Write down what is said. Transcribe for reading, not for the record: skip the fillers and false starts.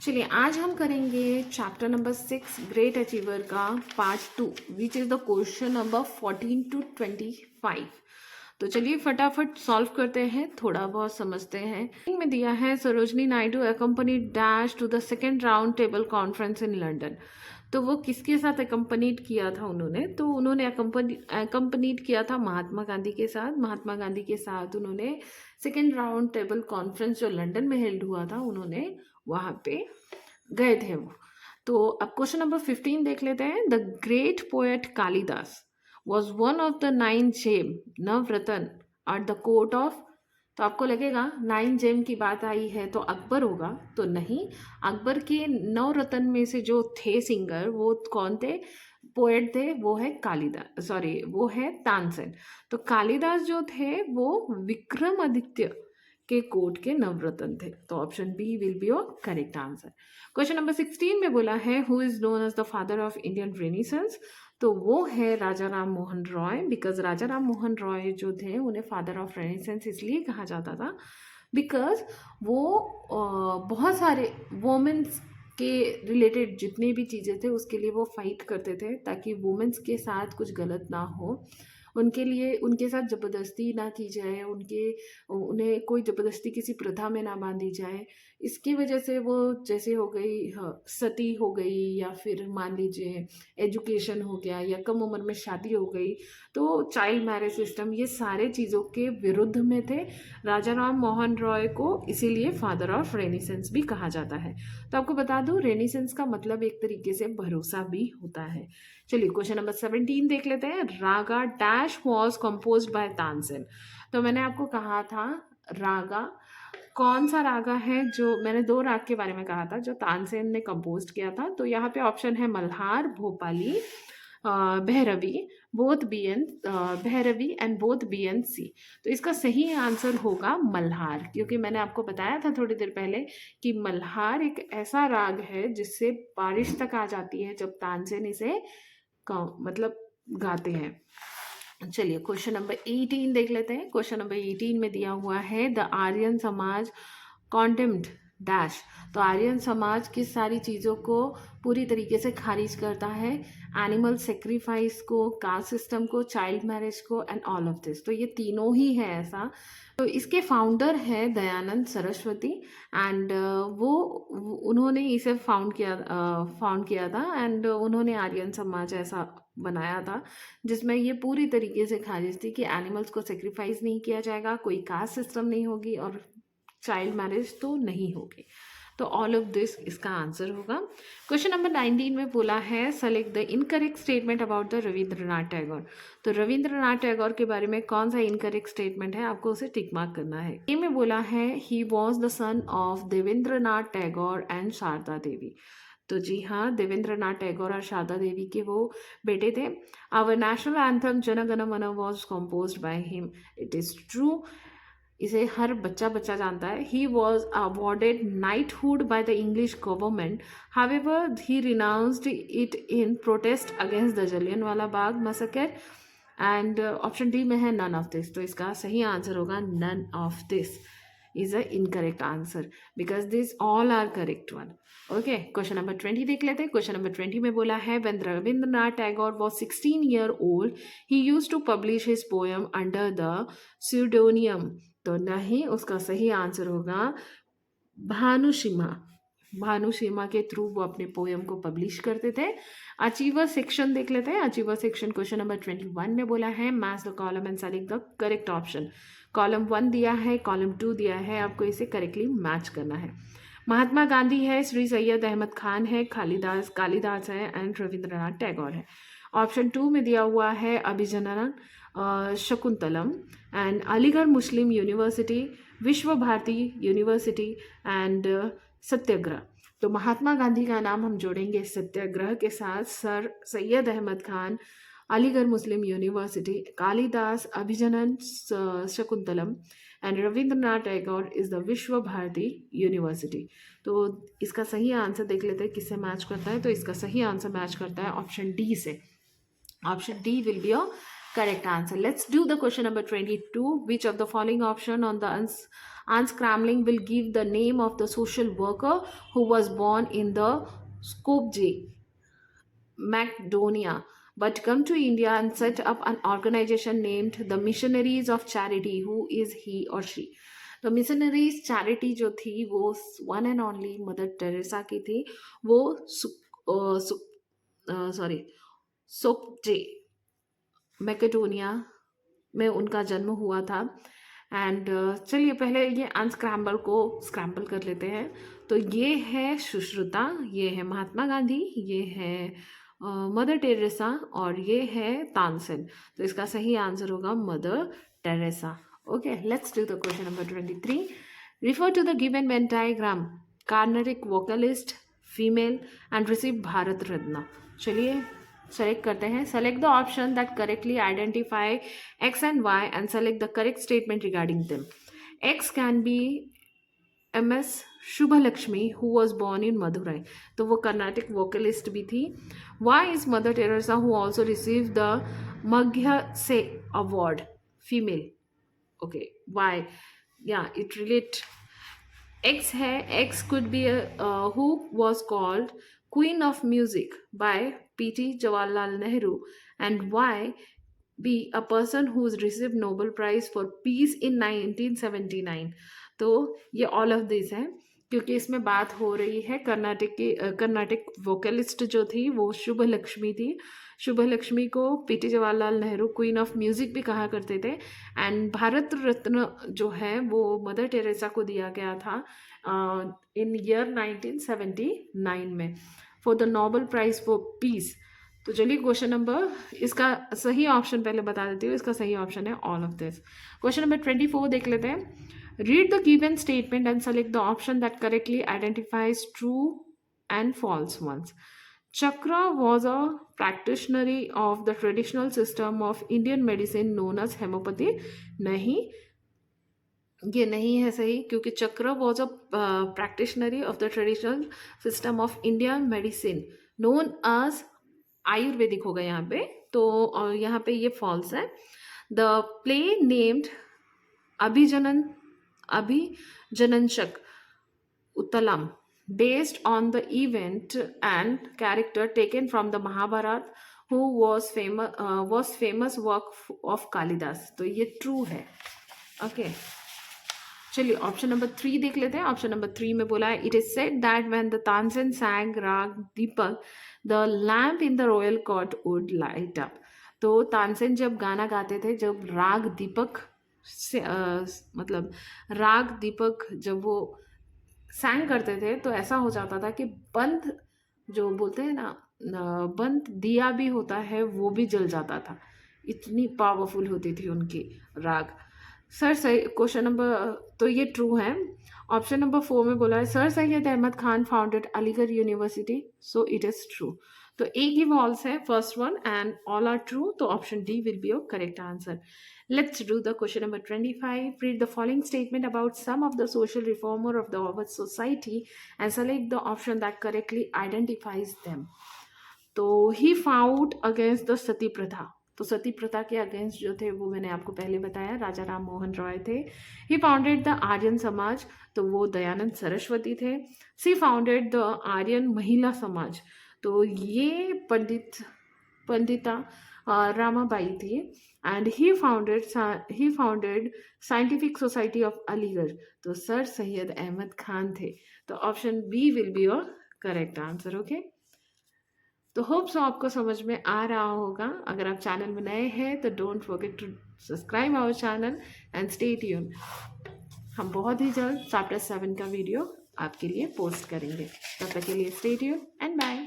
चलिए आज हम करेंगे चैप्टर नंबर 6 ग्रेट अचीवर का part 2 which is the question number 14 to 25। तो चलिए फटाफट सॉल्व करते हैं, थोड़ा बहुत समझते हैं। में दिया है Sarojini Naidu accompanied dash to the second round table conference in London. तो वो किसके साथ अकम्पनीड किया था उन्होंने? तो उन्होंने अकम्पनीड किया था महात्मा गांधी के साथ। महात्मा गांधी के साथ उन्होंने सेकेंड राउंड टेबल कॉन्फ्रेंस जो लंदन में हेल्ड हुआ था, उन्होंने वहाँ पे गए थे वो। तो अब क्वेश्चन नंबर 15 देख लेते हैं। The great poet Kalidas was one of the 9 gem Navratna at the court of. तो आपको लगेगा 9 जेम की बात आई है तो अकबर होगा, तो नहीं। अकबर के 9 रत्न में से जो थे सिंगर, वो कौन थे, पोएट थे, वो है कालिदास, सॉरी वो है तानसेन। तो कालिदास जो थे वो विक्रमादित्य के कोर्ट के नवरत्न थे। तो option B will be your correct answer. Question number 16 में बोला है who is known as the father of Indian renaissance. तो वो है राजा राम मोहन रॉय। बिकॉज राजा राम मोहन रॉय जो थे उन्हें फादर ऑफ रेनेसेंस इसलिए कहा जाता था बिकॉज वो बहुत सारे वोमेंस के रिलेटेड जितनी भी चीज़ें थे उसके लिए वो फाइट करते थे ताकि वुमेंस के साथ कुछ गलत ना हो, उनके लिए उनके साथ ज़बरदस्ती ना की जाए, उन्हें कोई ज़बरदस्ती किसी प्रथा में ना बांधी जाए। इसकी वजह से वो जैसे हो गई सती हो गई, या फिर मान लीजिए एजुकेशन हो गया, या कम उम्र में शादी हो गई, तो चाइल्ड मैरिज सिस्टम, ये सारे चीज़ों के विरुद्ध में थे राजा राम मोहन रॉय को, इसीलिए फादर ऑफ रेनेसेंस भी कहा जाता है। तो आपको बता दूं रेनेसेंस का मतलब एक तरीके से भरोसा भी होता है। चलिए क्वेश्चन नंबर 17 देख लेते हैं। Raga dash was composed by Tansen. तो मैंने आपको कहा था रागा, कौन सा रागा है जो, मैंने 2 राग के बारे में कहा था जो तानसेन ने कंपोज किया था। तो यहाँ पे ऑप्शन है Malhar, Bhopali, Bhairavi, both B and, Bhairavi and both B and C. तो इसका सही आंसर होगा मल्हार, क्योंकि मैंने आपको बताया था थोड़ी देर पहले कि मल्हार एक ऐसा राग है जिससे बारिश तक आ जाती है जब तानसेन इसे मतलब गाते हैं। चलिए क्वेश्चन नंबर 18 देख लेते हैं। क्वेश्चन नंबर 18 में दिया हुआ है द आर्यन समाज कॉन्डेम्ड डैश। तो आर्यन समाज किस सारी चीज़ों को पूरी तरीके से खारिज करता है? एनिमल सेक्रीफाइस को, कास्ट सिस्टम को, चाइल्ड मैरिज को एंड ऑल ऑफ दिस। तो ये तीनों ही है ऐसा। तो इसके फाउंडर है दयानंद सरस्वती एंड वो उन्होंने इसे फाउंड किया था एंड उन्होंने आर्यन समाज ऐसा बनाया था जिसमें ये पूरी तरीके से खारिज थी कि एनिमल्स को सेक्रीफाइस नहीं किया जाएगा, कोई कास्ट सिस्टम नहीं होगी और चाइल्ड मैरिज तो नहीं होगी। तो ऑल ऑफ दिस इसका आंसर होगा। क्वेश्चन नंबर 19 में बोला है select the incorrect statement about the Rabindranath Tagore. तो रविंद्रनाथ टैगोर के बारे में कौन सा इनकरेक्ट स्टेटमेंट है, आपको उसे टिक मार्क करना है। ए में बोला है he was the son of Devendranath Tagore and Sharada Devi. तो जी हाँ, देवेंद्रनाथ टैगोर और शारदा देवी के वो बेटे थे। Our national anthem Jana Gana मन was composed by him. It is true, इसे हर बच्चा जानता है। He was awarded knighthood by the English government, however he renounced it in protest against the Jallianwala Bagh massacre. And option D में है none of this. तो इसका सही answer होगा none of this is a incorrect answer because this all are correct one. Okay, question number 20 देख लेते हैं। Question number 20 में बोला है when Rabindranath Tagore was 16 year old he used to publish his poem under the pseudonym. तो नहीं, उसका सही आंसर होगा भानुशिमा। भानुशिमा के थ्रू वो अपने पोएम को पब्लिश करते थे। अचीवर सेक्शन देख लेते हैं। अचीवर सेक्शन क्वेश्चन नंबर 21 में बोला है match the column and select the correct option. Column 1 दिया है, कॉलम 2 दिया है, आपको इसे करेक्टली मैच करना है। महात्मा गांधी है, श्री सैयद अहमद खान है, कालिदास है एंड रविंद्रनाथ टैगोर है। ऑप्शन 2 में दिया हुआ है Abhijnana Shakuntalam and Aligarh Muslim University, Vishwa Bharati university and सत्याग्रह। तो महात्मा गांधी का नाम हम जोड़ेंगे सत्याग्रह के साथ। Sir Syed Ahmad Khan, Aligarh Muslim University, Kalidas, Abhijnana Shakuntalam and Rabindranath Tagore is the Vishwa Bharati university. तो इसका सही आंसर देख लेते हैं किससे मैच करता है। तो इसका सही आंसर मैच करता है ऑप्शन डी से। Option D will be your Correct answer. Let's do the question number 22. Which of the following option on the unscrambling will give the name of the social worker who was born in the Skopje, Macedonia, but come to India and set up an organization named the Missionaries of Charity? Who is he or she? तो missionaries charity जो थी वो one and only mother Teresa की थी. वो sorry सोकजे Macedonia में उनका जन्म हुआ था. एंड चलिए पहले ये अनस्क्रैम्बल को स्क्रैम्बल कर लेते हैं. तो ये है सुश्रुता, ये है महात्मा गांधी, ये है मदर टेरेसा और ये है तानसेन. तो इसका सही आंसर होगा Mother Teresa. Okay, let's do the question number 23. Refer to the given venn diagram. Carnatic vocalist, female and receive Bharat Ratna. चलिए सेलेक्ट करते हैं. Select the option that correctly identify X and Y and select the correct statement regarding them. X can be MS Subbulakshmi who was born in Madurai. तो वो Carnatic vocalist भी थी. Y is Mother Teresa who also receive the मग्यसे award, female. Okay, Y, या it relate. X है, x could be who was called Queen of Music by P.T. Jawaharlal Nehru, and why be a person who's received Nobel Prize for Peace in 1979. तो ये all of this है क्योंकि इसमें बात हो रही है कर्नाटिक वोकलिस्ट जो थी वो शुभलक्ष्मी थी. शुभलक्ष्मी को PT Jawaharlal Nehru queen of music भी कहा करते थे. एंड भारत रत्न जो है वो मदर टेरेसा को दिया गया था इन ईयर 1979 में for the Nobel prize for peace. तो चलिए क्वेश्चन नंबर, इसका सही ऑप्शन पहले बता देती हूँ. इसका सही ऑप्शन है all of this. Question number 24 देख लेते हैं. Read the given statement and select the option that correctly identifies true and false ones. Chakra was a practitioner of the traditional system of Indian medicine known as homeopathy. नहीं, ये नहीं है सही क्योंकि चक्र was a practitioner of the traditional system of Indian medicine known as Ayurvedic होगा यहाँ पे. तो यहाँ पे ये फॉल्स है. The play named Abhijnanashakuntalam based on the event and character taken from the Mahabharata, who was famous work of Kalidas. तो ये ट्रू है. ओके, चलिए ऑप्शन नंबर 3 देख लेते हैं. ऑप्शन नंबर 3 में बोला है, it is said that when the Tansen sang raga Deepak the lamp in the royal court would light up. तो तानसेन जब गाना गाते थे, जब राग दीपक से मतलब राग दीपक जब वो सैंग करते थे तो ऐसा हो जाता था कि बंद जो बोलते हैं ना, बंद दिया भी होता है वो भी जल जाता था. इतनी पावरफुल होती थी उनकी राग. सर सही क्वेश्चन नंबर, तो ये ट्रू है. ऑप्शन नंबर 4 में बोला है sir Syed Ahmad Khan founded Aligarh University. So it is true. तो एक ही फॉल्स है, first one, and all are true. तो option D will be your correct answer. Let's do the question number 25. Read the following statement about some of the social reformer of our society and select the option that correctly identifies them. तो he fought against the सती प्रथा. तो सती प्रथा के against जो थे वो मैंने आपको पहले बताया, राजा राम मोहन रॉय थे. He founded the आर्यन समाज. तो वो दयानंद सरस्वती थे. She founded the आर्यन महिला समाज. तो ये पंडिता रामाबाई थी. And he founded scientific society of Aligarh. तो सर सैयद अहमद खान थे. तो option B will be your correct answer. Okay, तो होप सो आपको समझ में आ रहा होगा. अगर आप चैनल में नए हैं तो don't forget to subscribe our channel and stay tune. हम बहुत ही जल्द चैप्टर 7 का वीडियो आपके लिए पोस्ट करेंगे. तब तक के लिए स्टे ट्यून एंड बाय.